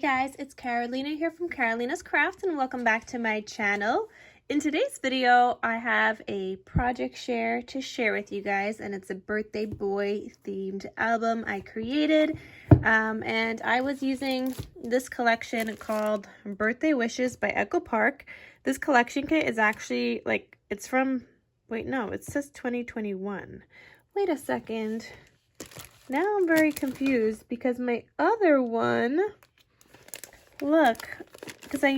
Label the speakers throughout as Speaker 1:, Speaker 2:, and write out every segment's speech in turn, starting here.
Speaker 1: Hey guys, it's Carolina here from KarolinasKrafts and welcome back to my channel. In today's video, I have a project share to share with you guys, and it's a birthday boy themed album I created. And I was using this collection called Birthday Wishes by Echo Park. This collection kit is actually it's from, wait, no, it says 2021. Wait a second. Now I'm very confused because my other one, look, because I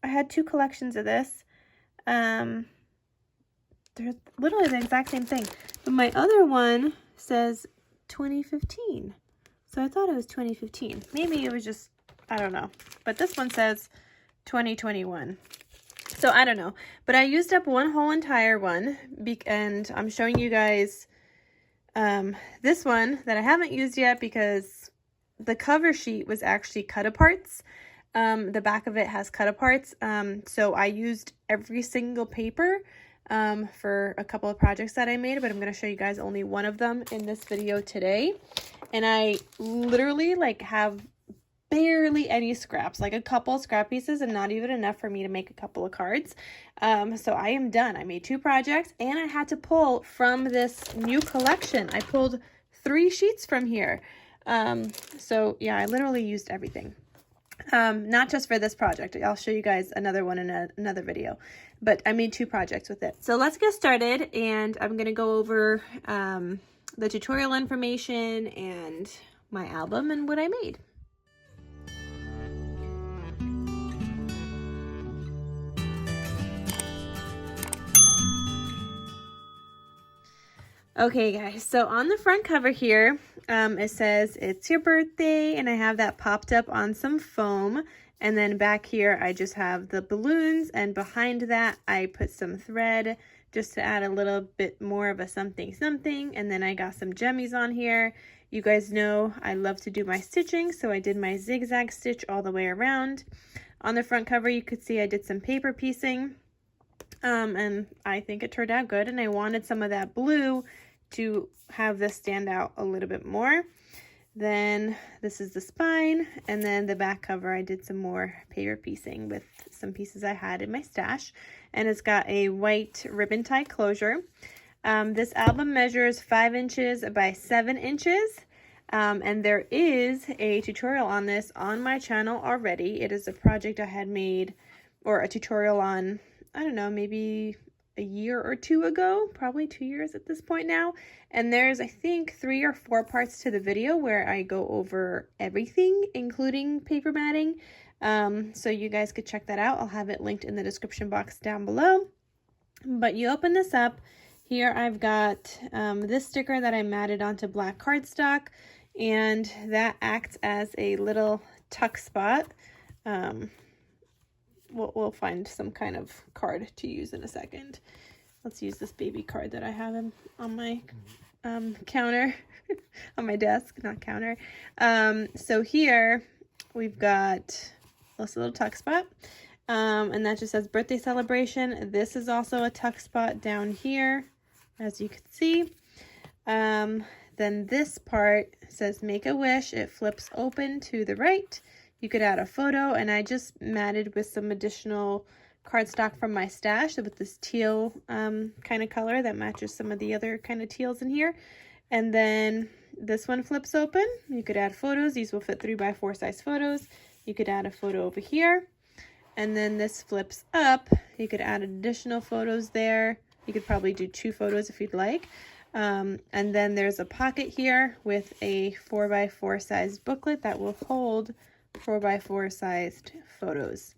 Speaker 1: had two collections of this. They're literally the exact same thing. But my other one says 2015. So I thought it was 2015. Maybe it was just, I don't know. But this one says 2021. So I don't know. But I used up one whole entire one. And I'm showing you guys this one that I haven't used yet because the cover sheet was actually cut-aparts. The back of it has cut-aparts. So I used every single paper for a couple of projects that I made, but I'm going to show you guys only one of them in this video today. And I literally have barely any scraps, like a couple scrap pieces and not even enough for me to make a couple of cards. So I am done. I made two projects and I had to pull from this new collection. I pulled 3 sheets from here. So yeah, I literally used everything. Not just for this project. I'll show you guys another one in another video, but I made 2 projects with it. So let's get started, and I'm going to go over, the tutorial information and my album and what I made. Okay guys, so on the front cover here, it says it's your birthday, and I have that popped up on some foam. And then back here, I just have the balloons, and behind that, I put some thread just to add a little bit more of a something something. And then I got some jemmies on here. You guys know I love to do my stitching, so I did my zigzag stitch all the way around. On the front cover, you could see I did some paper piecing, and I think it turned out good, and I wanted some of that blue to have this stand out a little bit more. Then this is the spine, and then the back cover I did some more paper piecing with some pieces I had in my stash, and it's got a white ribbon tie closure. This album measures 5 inches by 7 inches, and there is a tutorial on this on my channel already. It is a project I had made, or a tutorial on, I don't know, maybe a year or 2 ago, probably 2 years at this point now. And there's, I think, 3 or 4 parts to the video where I go over everything, including paper matting. So you guys could check that out. I'll have it linked in the description box down below. But you open this up. Here I've got this sticker that I matted onto black cardstock, and that acts as a little tuck spot. We'll find some kind of card to use in a second. Let's use this baby card that I have on my counter, on my desk, not counter. So here we've got this little tuck spot, and that just says birthday celebration. This is also a tuck spot down here, as you can see. Then this part says make a wish. It flips open to the right. You could add a photo, and I just matted with some additional cardstock from my stash with this teal kind of color that matches some of the other kind of teals in here. And then this one flips open. You could add photos. These will fit 3x4 size photos. You could add a photo over here. And then this flips up. You could add additional photos there. You could probably do 2 photos if you'd like. And then there's a pocket here with a 4x4 sized booklet that will hold 4x4 sized photos.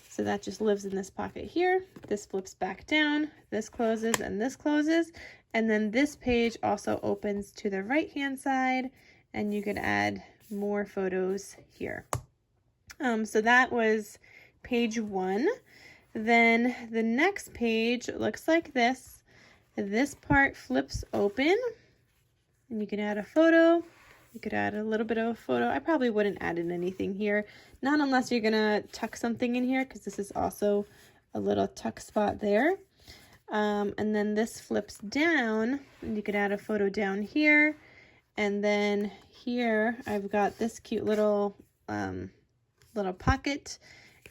Speaker 1: So that just lives in this pocket here. This flips back down, this closes, and this closes. And then this page also opens to the right hand side, and you could add more photos here. So that was page 1. Then the next page looks like this. This part flips open, and you can add a photo. You could add a little bit of a photo. I probably wouldn't add in anything here, not unless you're gonna tuck something in here, because this is also a little tuck spot there. And then this flips down, and you could add a photo down here. And then here I've got this cute little little pocket,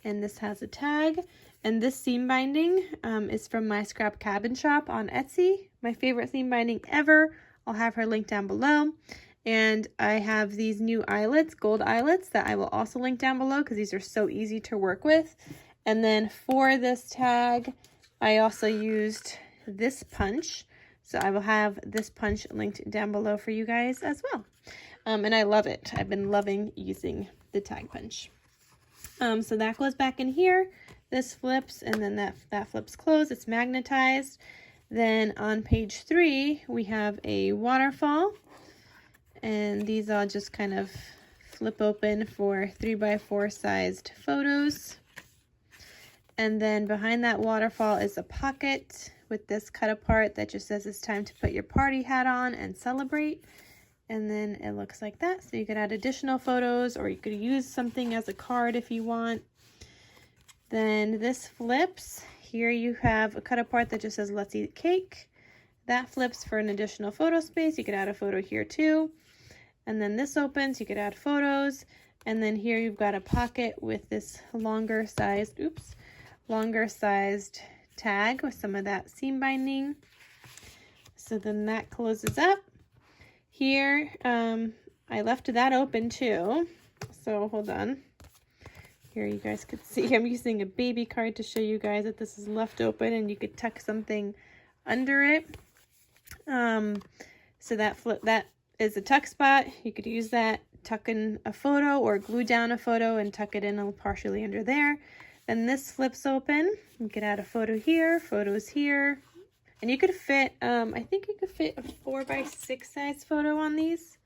Speaker 1: and this has a tag. And this seam binding is from my scrap cabin shop on Etsy. My favorite seam binding ever. I'll have her link down below. And I have these new eyelets, gold eyelets, that I will also link down below because these are so easy to work with. And then for this tag, I also used this punch. So I will have this punch linked down below for you guys as well. And I love it. I've been loving using the tag punch. So that goes back in here. This flips, and then that flips closed. It's magnetized. Then on page 3, we have a waterfall. And these all just kind of flip open for 3x4 sized photos. And then behind that waterfall is a pocket with this cut apart that just says it's time to put your party hat on and celebrate. And then it looks like that. So you could add additional photos, or you could use something as a card if you want. Then this flips. Here you have a cut apart that just says let's eat cake. That flips for an additional photo space. You could add a photo here too. And then this opens, you could add photos. And then here you've got a pocket with this longer sized tag with some of that seam binding. So then that closes up. Here, I left that open too. So hold on. Here you guys could see I'm using a baby card to show you guys that this is left open, and you could tuck something under it. So that is a tuck spot. You could use that, tuck in a photo or glue down a photo and tuck it in partially under there. Then this flips open. You could add a photo here, photos here. And you could fit, I think you could fit a 4x6 size photo on these.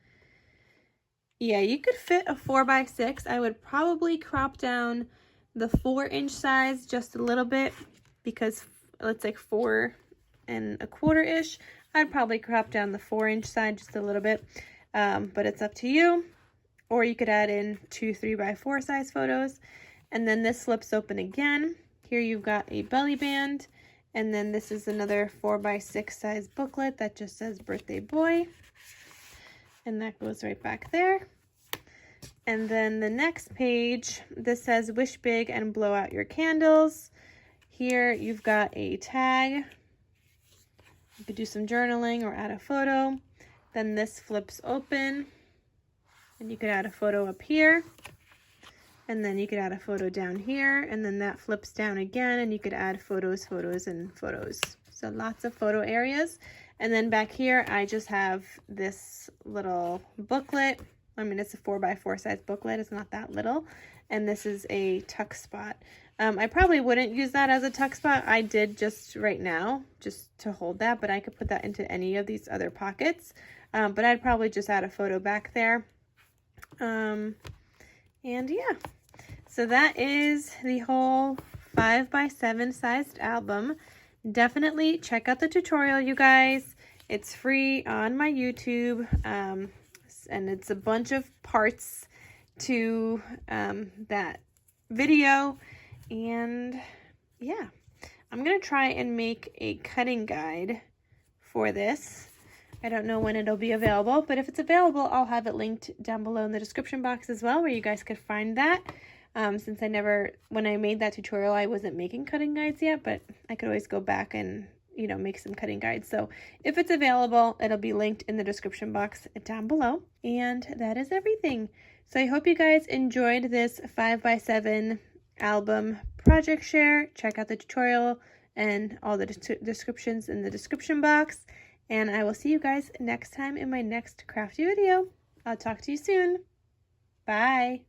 Speaker 1: Yeah, you could fit a 4x6. I would probably crop down the 4-inch size just a little bit, because it's like 4 1/4-ish. I'd probably crop down the 4-inch side just a little bit, but it's up to you. Or you could add in 2 3x4 size photos. And then this flips open again. Here you've got a belly band. And then this is another 4x6 size booklet that just says birthday boy. And that goes right back there. And then the next page, this says wish big and blow out your candles. Here you've got a tag. You could do some journaling or add a photo. Then this flips open, and you could add a photo up here. And then you could add a photo down here, and then that flips down again, and you could add photos, photos, and photos. So lots of photo areas. And then back here, I just have this little booklet. I mean, it's a 4x4 size booklet. It's not that little. And this is a tuck spot. I probably wouldn't use that as a tuck spot. I did just right now, just to hold that, but I could put that into any of these other pockets. But I'd probably just add a photo back there. And yeah, so that is the whole 5x7 sized album. Definitely check out the tutorial, you guys. It's free on my YouTube, and it's a bunch of parts to that video. And yeah, I'm gonna try and make a cutting guide for this. I don't know when it'll be available, but if it's available, I'll have it linked down below in the description box as well, where you guys could find that. Since when I made that tutorial, I wasn't making cutting guides yet, but I could always go back and, make some cutting guides. So if it's available, it'll be linked in the description box down below. And that is everything. So I hope you guys enjoyed this 5x7 album project share. Check out the tutorial and all the descriptions in the description box. And I will see you guys next time in my next crafty video. I'll talk to you soon. Bye.